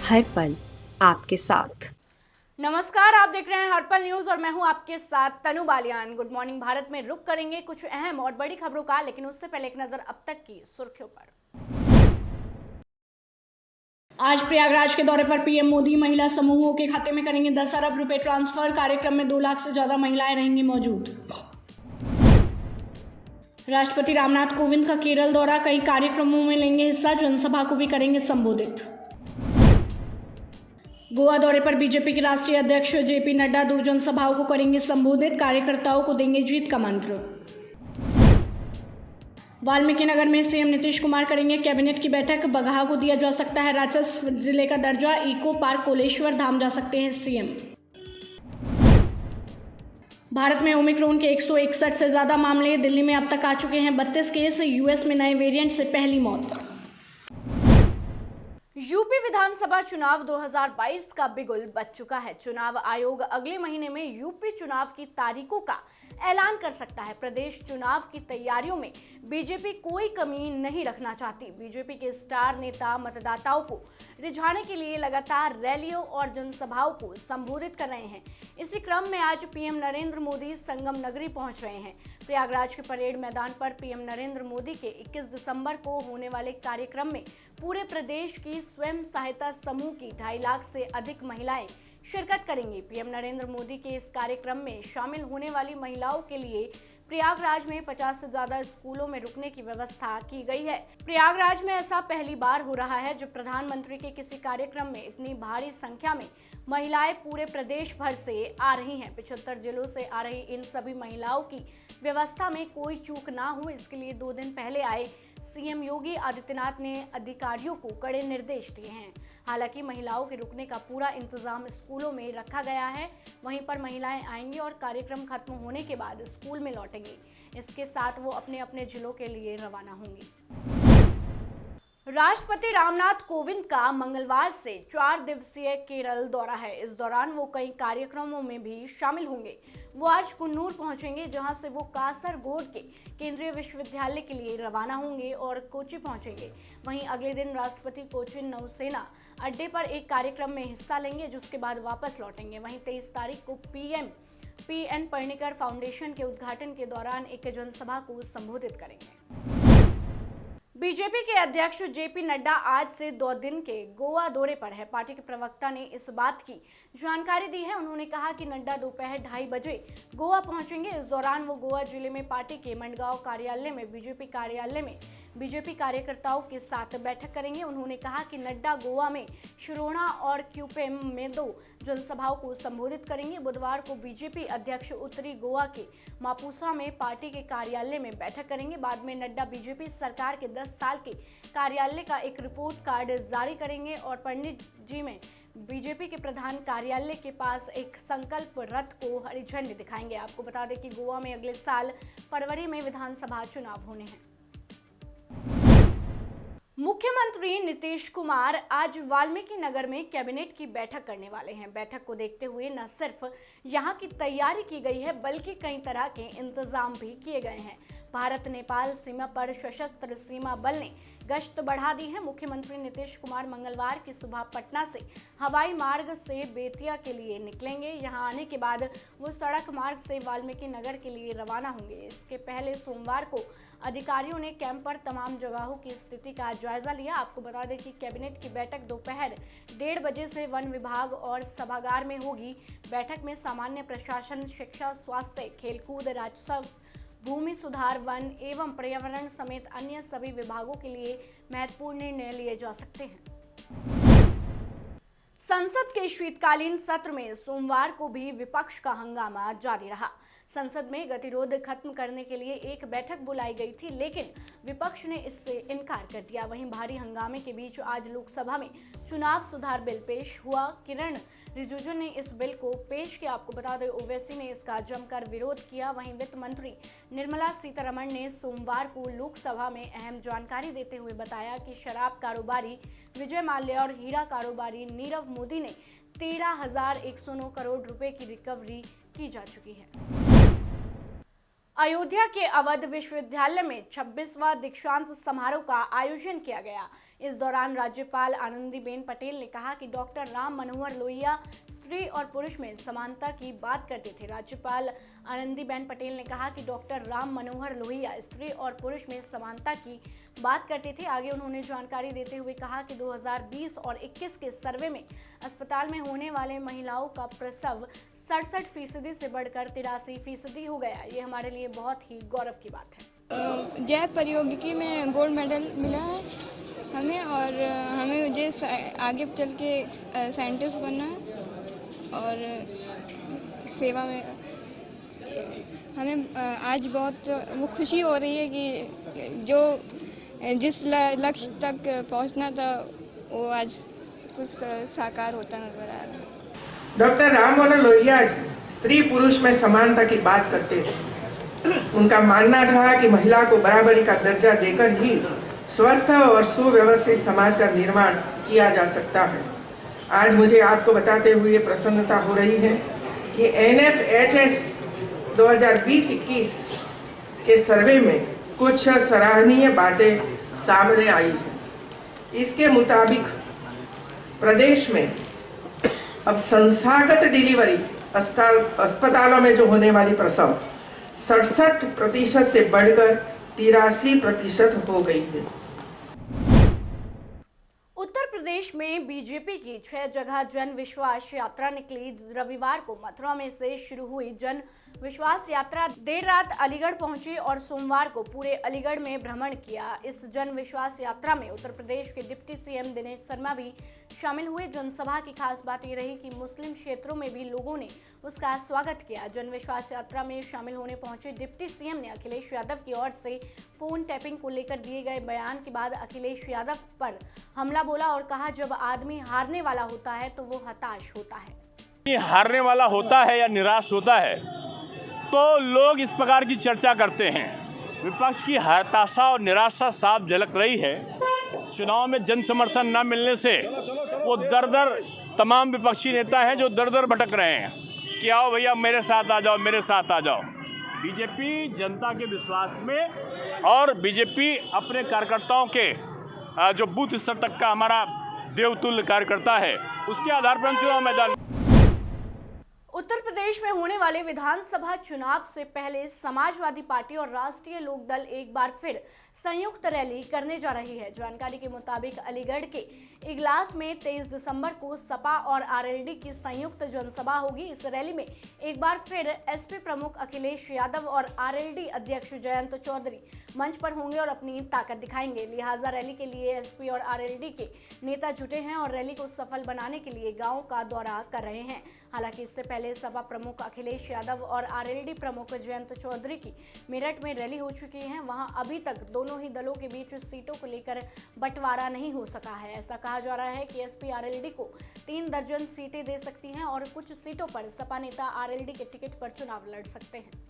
हर पल आपके साथ। नमस्कार, आप देख रहे हैं हर्पल न्यूज और मैं हूं आपके साथ तनु बालियान। गुड मॉर्निंग भारत में रुक करेंगे कुछ अहम और बड़ी खबरों का, लेकिन उससे पहले एक नजर अब तक की सुर्खियों पर। आज प्रयागराज के दौरे पर पीएम मोदी महिला समूहों के खाते में करेंगे 10 अरब रुपए ट्रांसफर। कार्यक्रम में 2 लाख से ज्यादा महिलाएं रहेंगी मौजूद। राष्ट्रपति रामनाथ कोविंद का केरल दौरा, कई कार्यक्रमों में लेंगे हिस्सा, जनसभा को भी करेंगे संबोधित। गोवा दौरे पर बीजेपी के राष्ट्रीय अध्यक्ष जेपी नड्डा 2 जनसभाओं को करेंगे संबोधित, कार्यकर्ताओं को देंगे जीत का मंत्र। वाल्मीकि नगर में सीएम नीतीश कुमार करेंगे कैबिनेट की बैठक, बगहा को दिया जा सकता है राजस्व जिले का दर्जा, इको पार्क कोलेश्वर धाम जा सकते हैं सीएम। भारत में ओमिक्रॉन के 161 से ज्यादा मामले, दिल्ली में अब तक आ चुके हैं 32 केस, यूएस में नए वेरिएंट से पहली मौत। यूपी विधानसभा चुनाव 2022 का बिगुल बज चुका है। चुनाव आयोग अगले महीने में यूपी चुनाव की तारीखों का ऐलान कर सकता है। प्रदेश चुनाव की तैयारियों में बीजेपी कोई कमी नहीं रखना चाहती। बीजेपी के स्टार नेता मतदाताओं को रिझाने के लिए लगातार रैलियों और जनसभाओं को संबोधित कर रहे हैं। इसी क्रम में आज पीएम नरेंद्र मोदी संगम नगरी पहुंच रहे हैं। प्रयागराज के परेड मैदान पर पीएम नरेंद्र मोदी के 21 दिसंबर को होने वाले कार्यक्रम में पूरे प्रदेश की स्वयं सहायता समूह की 2.5 लाख से अधिक महिलाएं शिरकत करेंगी। पीएम नरेंद्र मोदी के इस कार्यक्रम में शामिल होने वाली महिलाओं के लिए प्रयागराज में 50 से ज्यादा स्कूलों में रुकने की व्यवस्था की गई है। प्रयागराज में ऐसा पहली बार हो रहा है जब प्रधानमंत्री के किसी कार्यक्रम में इतनी भारी संख्या में महिलाएं पूरे प्रदेश भर से आ रही हैं। 75 जिलों से आ रही इन सभी महिलाओं की व्यवस्था में कोई चूक ना हो, इसके लिए 2 दिन पहले आए सीएम योगी आदित्यनाथ ने अधिकारियों को कड़े निर्देश दिए हैं। हालांकि महिलाओं के रुकने का पूरा इंतजाम स्कूलों में रखा गया है। वहीं पर महिलाएं आएंगी और कार्यक्रम खत्म होने के बाद स्कूल में लौटेंगी। इसके साथ वो अपने अपने जिलों के लिए रवाना होंगी। राष्ट्रपति रामनाथ कोविंद का मंगलवार से 4 दिवसीय केरल दौरा है। इस दौरान वो कई कार्यक्रमों में भी शामिल होंगे। वो आज कुन्नूर पहुंचेंगे, जहां से वो कासरगोड के केंद्रीय विश्वविद्यालय के लिए रवाना होंगे और कोच्चि पहुंचेंगे। वहीं अगले दिन राष्ट्रपति कोच्चि नौसेना अड्डे पर एक कार्यक्रम में हिस्सा लेंगे, जिसके बाद वापस लौटेंगे। वहीं 23 तारीख को पीएन पर्णिकर फाउंडेशन के उद्घाटन के दौरान एक जनसभा को संबोधित करेंगे। बीजेपी के अध्यक्ष जेपी नड्डा आज से 2 दिन के गोवा दौरे पर है। पार्टी के प्रवक्ता ने इस बात की जानकारी दी है। उन्होंने कहा कि नड्डा दोपहर 2:30 बजे गोवा पहुंचेंगे। इस दौरान वो गोवा जिले में पार्टी के मंडगांव कार्यालय में बीजेपी कार्यकर्ताओं के साथ बैठक करेंगे। उन्होंने कहा कि नड्डा गोवा में शिरोणा और क्यूपेम में 2 जनसभाओं को संबोधित करेंगे। बुधवार को बीजेपी अध्यक्ष उत्तरी गोवा के मापुसा में पार्टी के कार्यालय में बैठक करेंगे। बाद में नड्डा बीजेपी सरकार के 10 साल के कार्यालय का एक रिपोर्ट कार्ड जारी करेंगे और पंडित जी में बीजेपी के प्रधान कार्यालय के पास एक संकल्प रथ को हरी झंडी दिखाएंगे। आपको बता दें कि गोवा में अगले साल फरवरी में विधानसभा चुनाव होने हैं। मुख्यमंत्री नीतीश कुमार आज वाल्मीकि नगर में कैबिनेट की बैठक करने वाले हैं। बैठक को देखते हुए न सिर्फ यहां की तैयारी की गई है, बल्कि कई तरह के इंतजाम भी किए गए हैं। भारत नेपाल सीमा पर सशस्त्र सीमा बल ने गश्त बढ़ा दी है। मुख्यमंत्री नीतीश कुमार मंगलवार की सुबह पटना से हवाई मार्ग से बेतिया के लिए निकलेंगे। यहां आने के बाद वो सड़क मार्ग से वाल्मीकि नगर के लिए रवाना होंगे। इसके पहले सोमवार को अधिकारियों ने कैंप पर तमाम जगहों की स्थिति का जायजा लिया। आपको बता दें कि कैबिनेट की बैठक दोपहर 1:30 बजे से वन विभाग और सभागार में होगी। बैठक में सामान्य प्रशासन, शिक्षा, स्वास्थ्य, खेलकूद, राजस्व, भूमि सुधार, वन एवं पर्यावरण समेत अन्य सभी विभागों के लिए महत्वपूर्ण निर्णय लिए जा सकते हैं। संसद के शीतकालीन सत्र में सोमवार को भी विपक्ष का हंगामा जारी रहा। संसद में गतिरोध खत्म करने के लिए एक बैठक बुलाई गई थी, लेकिन विपक्ष ने इससे इनकार कर दिया। वहीं भारी हंगामे के बीच आज लोकसभा में चुनाव सुधार बिल पेश हुआ। किरण रिजिजू ने इस बिल को पेश किया। आपको बता दें, ओवैसी ने इसका जमकर विरोध किया। वहीं वित्त मंत्री निर्मला सीतारमण ने सोमवार को लोकसभा में अहम जानकारी देते हुए बताया कि शराब कारोबारी विजय माल्या और हीरा कारोबारी नीरव मोदी ने 13,109 करोड़ रुपए की रिकवरी की जा चुकी है। अयोध्या के अवध विश्वविद्यालय में 26वां दीक्षांत समारोह का आयोजन किया गया। इस दौरान राज्यपाल आनंदीबेन पटेल ने कहा कि डॉक्टर राम मनोहर लोहिया स्त्री और पुरुष में समानता की बात करते थे। राज्यपाल आनंदीबेन पटेल ने कहा कि डॉक्टर राम मनोहर लोहिया स्त्री और पुरुष में समानता की बात करते थे। आगे उन्होंने जानकारी देते हुए कहा कि 2020 और 21 के सर्वे में अस्पताल में होने वाले महिलाओं का प्रसव 67% से बढ़कर 83% हो गया। ये हमारे लिए बहुत ही गौरव की बात है। जैव प्रौद्योगिकी में गोल्ड मेडल मिला है हमें, और हमें मुझे आगे चल के साइंटिस्ट बनना है और सेवा में हमें आज बहुत वो खुशी हो रही है कि जो जिस लक्ष्य तक पहुंचना था वो आज कुछ साकार होता नजर आ रहा है। डॉक्टर राम मनोहर लोहिया जी स्त्री पुरुष में समानता की बात करते थे। उनका मानना था कि महिला को बराबरी का दर्जा देकर ही स्वस्थ और सुव्यवस्थित समाज का निर्माण किया जा सकता है। आज मुझे आपको बताते हुए प्रसन्नता हो रही है कि NFHS 2020-21 के सर्वे में कुछ सराहनीय बातें सामने आई हैं। इसके मुताबिक प्रदेश में अब संस्थागत डिलीवरी अस्पतालों में जो होने वाली प्रसव 67% से बढ़कर 83% हो गई है। उत्तर प्रदेश में बीजेपी की 6 जगह जन विश्वास यात्रा निकली। रविवार को मथुरा में से शुरू हुई जन विश्वास यात्रा देर रात अलीगढ़ पहुंची और सोमवार को पूरे अलीगढ़ में भ्रमण किया। इस जन विश्वास यात्रा में उत्तर प्रदेश के डिप्टी सीएम दिनेश शर्मा भी शामिल हुए। जनसभा की खास बात यह रही कि मुस्लिम क्षेत्रों में भी लोगों ने उसका स्वागत किया। जन विश्वास यात्रा में शामिल होने पहुंचे डिप्टी सीएम ने अखिलेश यादव की ओर से फोन टैपिंग को लेकर दिए गए बयान के बाद अखिलेश यादव पर हमला बोला और कहा, जब आदमी हारने वाला होता है तो वो हताश होता है। हारने वाला होता है या निराश होता है तो लोग इस प्रकार की चर्चा करते हैं। विपक्ष की हताशा और निराशा साफ झलक रही है। चुनाव में जन समर्थन न मिलने से वो दर तमाम विपक्षी नेता हैं जो दर भटक रहे हैं कि आओ भैया मेरे साथ आ जाओ, मेरे साथ आ जाओ। बीजेपी जनता के विश्वास में और बीजेपी अपने कार्यकर्ताओं के जो बूथ स्तर तक का हमारा देवतुल्य कार्यकर्ता है, उसके आधार पर हम चुनाव मैदान। उत्तर प्रदेश में होने वाले विधानसभा चुनाव से पहले समाजवादी पार्टी और राष्ट्रीय लोकदल एक बार फिर संयुक्त रैली करने जा रही है। जानकारी के मुताबिक अलीगढ़ के इगलास में 23 दिसंबर को सपा और आरएलडी की संयुक्त जनसभा होगी। इस रैली में एक बार फिर एसपी प्रमुख अखिलेश यादव और आरएलडी अध्यक्ष जयंत चौधरी मंच पर होंगे और अपनी ताकत दिखाएंगे। लिहाजा रैली के लिए एसपी और आरएलडी के नेता जुटे हैं और रैली को सफल बनाने के लिए गाँव का दौरा कर रहे हैं। हालांकि इससे पहले सपा प्रमुख अखिलेश यादव और आरएलडी प्रमुख जयंत चौधरी की मेरठ में रैली हो चुकी है। वहां अभी तक दोनों ही दलों के बीच सीटों को लेकर बंटवारा नहीं हो सका है। ऐसा कहा जा रहा है कि एसपी आरएलडी को 3 दर्जन सीटें दे सकती हैं और कुछ सीटों पर सपा नेता आरएलडी के टिकट पर चुनाव लड़ सकते हैं।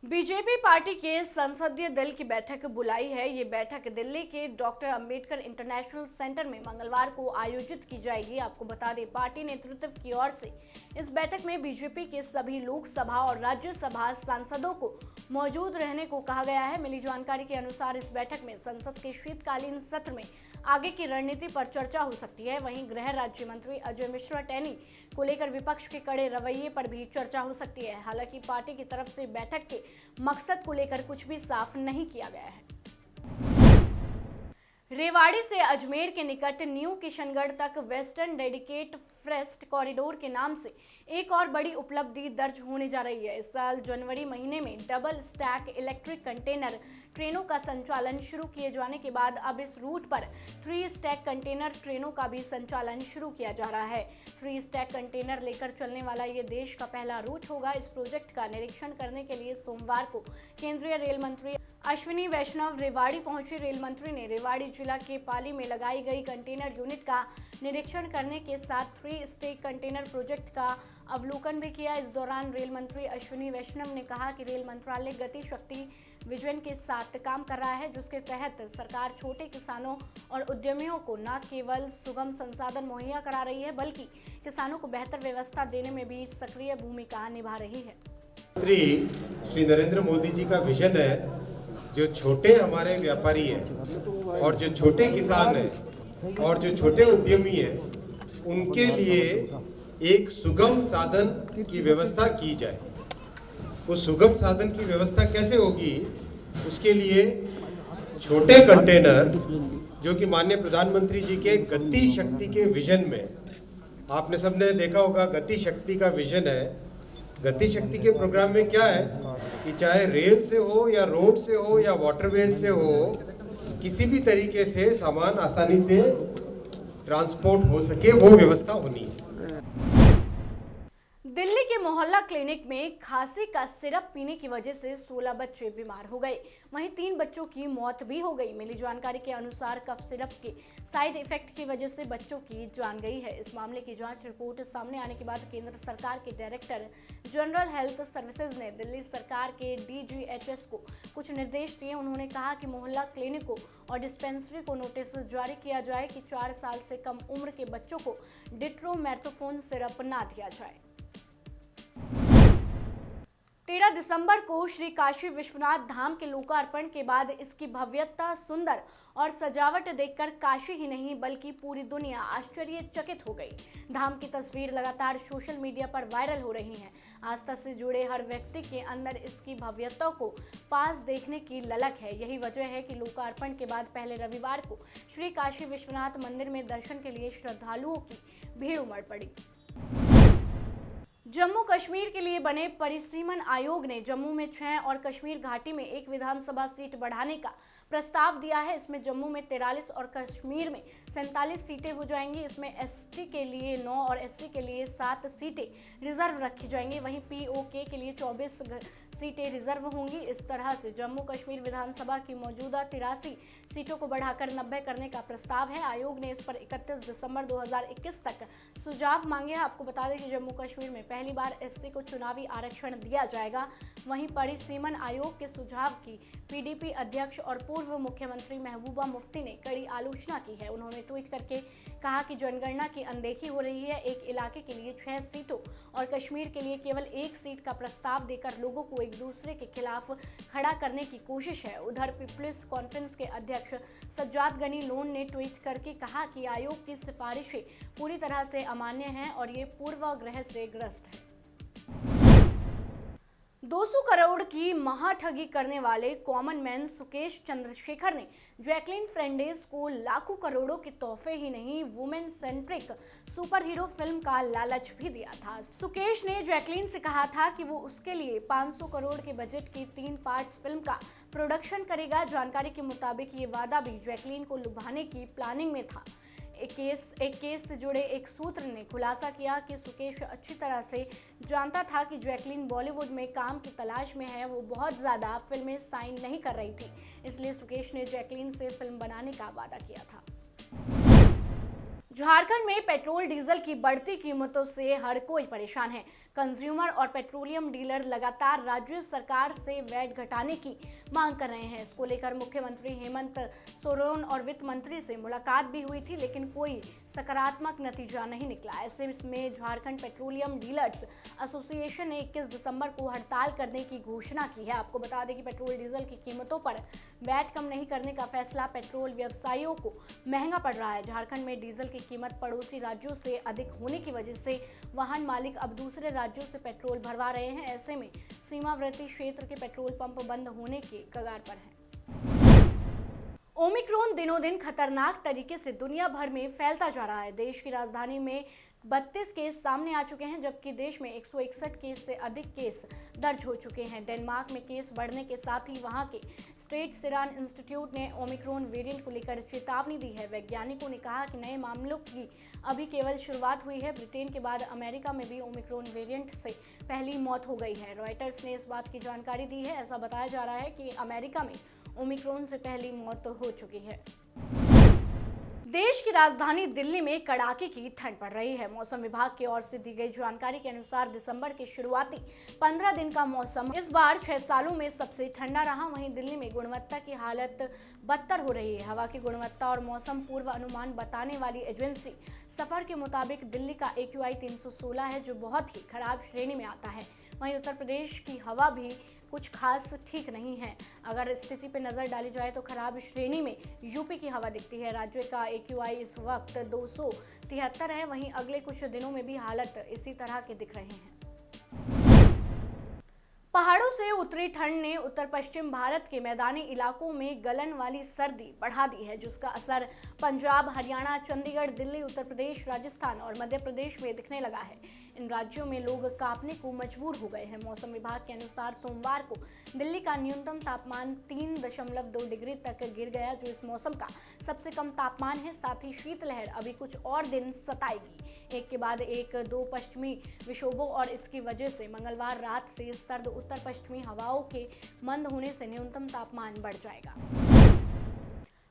बीजेपी पार्टी के संसदीय दल की बैठक बुलाई है। ये बैठक दिल्ली के डॉक्टर अंबेडकर इंटरनेशनल सेंटर में मंगलवार को आयोजित की जाएगी। आपको बता दें, पार्टी नेतृत्व की ओर से इस बैठक में बीजेपी के सभी लोकसभा और राज्यसभा सांसदों को मौजूद रहने को कहा गया है। मिली जानकारी के अनुसार इस बैठक में संसद के शीतकालीन सत्र में आगे की रणनीति पर चर्चा हो सकती है। वहीं गृह राज्य मंत्री अजय मिश्रा टेनी को लेकर विपक्ष के कड़े रवैये पर भी चर्चा हो सकती है। हालांकि पार्टी की तरफ से बैठक के मकसद को लेकर कुछ भी साफ नहीं किया गया है। रेवाड़ी से अजमेर के निकट न्यू किशनगढ़ तक वेस्टर्न डेडिकेट फ्रेस्ट कॉरिडोर के नाम से एक और बड़ी उपलब्धि दर्ज होने जा रही है। इस साल जनवरी महीने में डबल स्टैक इलेक्ट्रिक कंटेनर ट्रेनों का संचालन शुरू किए जाने के बाद अब इस रूट पर 3 स्टैक कंटेनर ट्रेनों का भी संचालन शुरू किया जा रहा है। 3 स्टैक कंटेनर लेकर चलने वाला ये देश का पहला रूट होगा। इस प्रोजेक्ट का निरीक्षण करने के लिए सोमवार को केंद्रीय रेल मंत्री अश्विनी वैष्णव रेवाड़ी पहुंचे। रेल मंत्री ने रेवाड़ी जिला के पाली में लगाई गई कंटेनर यूनिट का निरीक्षण करने के साथ 3 स्टैक कंटेनर प्रोजेक्ट का अवलोकन भी किया। इस दौरान रेल मंत्री अश्विनी वैष्णव ने कहा कि रेल मंत्रालय गति शक्ति विजन के साथ काम कर रहा है, जिसके तहत सरकार छोटे किसानों और उद्यमियों को न केवल सुगम संसाधन मुहैया करा रही है, बल्कि किसानों को बेहतर व्यवस्था देने में भी सक्रिय भूमिका निभा रही है। प्रधानमंत्री श्री नरेंद्र मोदी जी का विजन है, जो छोटे हमारे व्यापारी हैं और जो छोटे किसान हैं और जो छोटे उद्यमी हैं, उनके लिए एक सुगम साधन की व्यवस्था की जाए। उस सुगम साधन की व्यवस्था कैसे होगी, उसके लिए छोटे कंटेनर, जो कि माननीय प्रधानमंत्री जी के गति शक्ति के विजन में, आपने सबने देखा होगा गति शक्ति का विजन है। गति शक्ति के प्रोग्राम में क्या है कि चाहे रेल से हो या रोड से हो या वाटरवेज से हो, किसी भी तरीके से सामान आसानी से ट्रांसपोर्ट हो सके, वो व्यवस्था होनी है। दिल्ली के मोहल्ला क्लिनिक में खांसी का सिरप पीने की वजह से 16 बच्चे बीमार हो गए। वहीं 3 बच्चों की मौत भी हो गई। मिली जानकारी के अनुसार कफ सिरप के साइड इफेक्ट की वजह से बच्चों की जान गई है। इस मामले की जांच रिपोर्ट सामने आने के बाद केंद्र सरकार के डायरेक्टर जनरल हेल्थ सर्विसेज ने दिल्ली सरकार के DGHS को कुछ निर्देश दिए। उन्होंने कहा कि मोहल्ला क्लिनिकों और डिस्पेंसरी को नोटिस जारी किया जाए कि 4 साल से कम उम्र के बच्चों को डिट्रोमेथोफोन सिरप ना दिया जाए। 13 दिसंबर को श्री काशी विश्वनाथ धाम के लोकार्पण के बाद इसकी भव्यता, सुंदर और सजावट देखकर काशी ही नहीं बल्कि पूरी दुनिया आश्चर्यचकित हो गई। धाम की तस्वीर लगातार सोशल मीडिया पर वायरल हो रही हैं। आस्था से जुड़े हर व्यक्ति के अंदर इसकी भव्यता को पास देखने की ललक है। यही वजह है कि लोकार्पण के बाद पहले रविवार को श्री काशी विश्वनाथ मंदिर में दर्शन के लिए श्रद्धालुओं की भीड़ उमड़ पड़ी। जम्मू कश्मीर के लिए बने परिसीमन आयोग ने जम्मू में 6 और कश्मीर घाटी में 1 विधानसभा सीट बढ़ाने का प्रस्ताव दिया है। इसमें जम्मू में 43 और कश्मीर में 47 सीटें हो जाएंगी। इसमें ST के लिए 9 और SC के लिए 7 सीटें रिजर्व रखी जाएंगी। वहीं POK के लिए 24 सीटें रिजर्व होंगी। इस तरह से जम्मू कश्मीर विधानसभा की मौजूदा 83 सीटों को बढ़ाकर 90 करने का प्रस्ताव है। आयोग ने इस पर 31 दिसंबर 2021 तक सुझाव मांगे हैं। आपको बता दें कि जम्मू कश्मीर में पहली बार SC को चुनावी आरक्षण दिया जाएगा। वहीं परिसीमन आयोग के सुझाव की PDP अध्यक्ष और पूर्व मुख्यमंत्री महबूबा मुफ्ती ने कड़ी आलोचना की है। उन्होंने ट्वीट करके कहा कि जनगणना की अनदेखी हो रही है। एक इलाके के लिए 6 सीटों और कश्मीर के लिए केवल 1 सीट का प्रस्ताव देकर लोगों को एक दूसरे के खिलाफ खड़ा करने की कोशिश है। उधर पीपल्स कॉन्फ्रेंस के अध्यक्ष सज्जाद गनी लोन ने ट्वीट करके कहा कि आयोग की सिफारिशें पूरी तरह से अमान्य हैं और ये पूर्वाग्रह से ग्रस्त है। 200 करोड़ की महाठगी करने वाले कॉमन मैन सुकेश चंद्रशेखर ने जैकलीन फर्नांडिस को लाखों करोड़ों के तोहफे ही नहीं, women centric super hero film का लालच भी दिया था। सुकेश ने जैकलीन से कहा था कि वो उसके लिए 500 करोड़ के बजट की 3 पार्ट्स फिल्म का प्रोडक्शन करेगा। जानकारी के मुताबिक ये वादा भी जैकलीन को लुभाने की प्लानिंग में था। एक केस से जुड़े एक सूत्र ने खुलासा किया कि सुकेश अच्छी तरह से जानता था कि जैकलीन बॉलीवुड में काम की तलाश में है। वो बहुत ज़्यादा फिल्में साइन नहीं कर रही थी, इसलिए सुकेश ने जैकलीन से फिल्म बनाने का वादा किया था। झारखंड में पेट्रोल डीजल की बढ़ती कीमतों से हर कोई परेशान है। कंज्यूमर और पेट्रोलियम डीलर लगातार राज्य सरकार से वैट घटाने की मांग कर रहे हैं। इसको लेकर मुख्यमंत्री हेमंत सोरेन और वित्त मंत्री से मुलाकात भी हुई थी, लेकिन कोई सकारात्मक नतीजा नहीं निकला। ऐसे में झारखंड पेट्रोलियम डीलर्स एसोसिएशन ने 21 दिसंबर को हड़ताल करने की घोषणा की है। आपको बता दें कि पेट्रोल डीजल की कीमतों पर वैट कम नहीं करने का फैसला पेट्रोल व्यवसायियों को महंगा पड़ रहा है। झारखंड में डीजल की कीमत पड़ोसी राज्यों से अधिक होने की वजह से वाहन मालिक अब दूसरे राज्यों से पेट्रोल भरवा रहे हैं। ऐसे में सीमावर्ती क्षेत्र के पेट्रोल पंप बंद होने के कगार पर हैं। ओमिक्रॉन दिनों दिन खतरनाक तरीके से दुनिया भर में फैलता जा रहा है। देश की राजधानी में 32 केस सामने आ चुके हैं, जबकि देश में 161 केस से अधिक केस दर्ज हो चुके हैं। डेनमार्क में केस बढ़ने के साथ ही वहां के स्टेट सीरम इंस्टीट्यूट ने ओमिक्रॉन वेरिएंट को लेकर चेतावनी दी है। वैज्ञानिकों ने कहा कि नए मामलों की अभी केवल शुरुआत हुई है। ब्रिटेन के बाद अमेरिका में भी ओमिक्रॉन वेरिएंट से पहली मौत हो गई है। रॉयटर्स ने इस बात की जानकारी दी है। ऐसा बताया जा रहा है कि अमेरिका में ओमिक्रॉन से पहली मौत हो चुकी है। देश की राजधानी दिल्ली में कड़ाके की ठंड पड़ रही है। मौसम विभाग की ओर से दी गई जानकारी के अनुसार दिसंबर के शुरुआती 15 दिन का मौसम इस बार 6 सालों में सबसे ठंडा रहा। वहीं दिल्ली में गुणवत्ता की हालत बदतर हो रही है। हवा की गुणवत्ता और मौसम पूर्व अनुमान बताने वाली एजेंसी सफर के मुताबिक दिल्ली का AQI 316 है, जो बहुत ही खराब श्रेणी में आता है। वहीं उत्तर प्रदेश की हवा भी कुछ खास ठीक नहीं है। अगर स्थिति पर नज़र डाली जाए तो खराब श्रेणी में यूपी की हवा दिखती है। राज्य का AQI इस वक्त 273 है। वहीं अगले कुछ दिनों में भी हालत इसी तरह के दिख रहे हैं। पहाड़ों से उतरी ठंड ने उत्तर पश्चिम भारत के मैदानी इलाकों में गलन वाली सर्दी बढ़ा दी है, जिसका असर पंजाब, हरियाणा, चंडीगढ़, दिल्ली, उत्तर प्रदेश, राजस्थान और मध्य प्रदेश में दिखने लगा है। इन राज्यों में लोग कांपने को मजबूर हो गए हैं। मौसम विभाग के अनुसार सोमवार को दिल्ली का न्यूनतम तापमान 3.2 डिग्री तक गिर गया, जो इस मौसम का सबसे कम तापमान है। साथ ही शीतलहर अभी कुछ और दिन सताएगी। एक के बाद एक 2 पश्चिमी विक्षोभों और इसकी वजह से मंगलवार रात से सर्द उत्तर पश्चिमी हवाओं के मंद होने से न्यूनतम तापमान बढ़ जाएगा।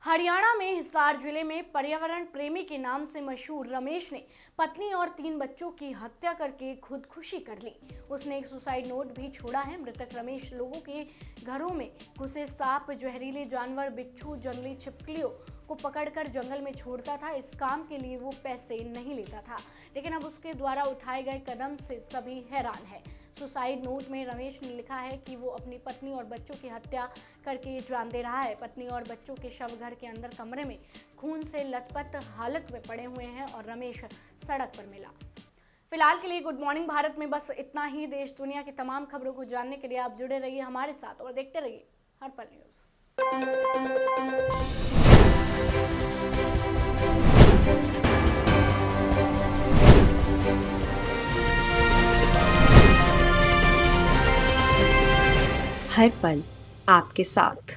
हरियाणा में हिसार जिले में पर्यावरण प्रेमी के नाम से मशहूर रमेश ने पत्नी और 3 बच्चों की हत्या करके खुदकुशी कर ली। उसने एक सुसाइड नोट भी छोड़ा है। मृतक रमेश लोगों के घरों में घुसे सांप, जहरीले जानवर, बिच्छू, जंगली छिपकलियों को पकड़कर जंगल में छोड़ता था। इस काम के लिए वो पैसे नहीं लेता था, लेकिन अब उसके द्वारा उठाए गए कदम से सभी हैरान है। सुसाइड नोट में रमेश ने लिखा है कि वो अपनी पत्नी और बच्चों की हत्या करके जान दे रहा है। पत्नी और बच्चों के शव घर के अंदर कमरे में खून से लथपथ हालत में पड़े हुए हैं और रमेश सड़क पर मिला। फिलहाल के लिए गुड मॉर्निंग भारत में बस इतना ही। देश दुनिया की तमाम खबरों को जानने के लिए आप जुड़े रहिए हमारे साथ और देखते रहिए हर पल न्यूज़। हर पल आपके साथ।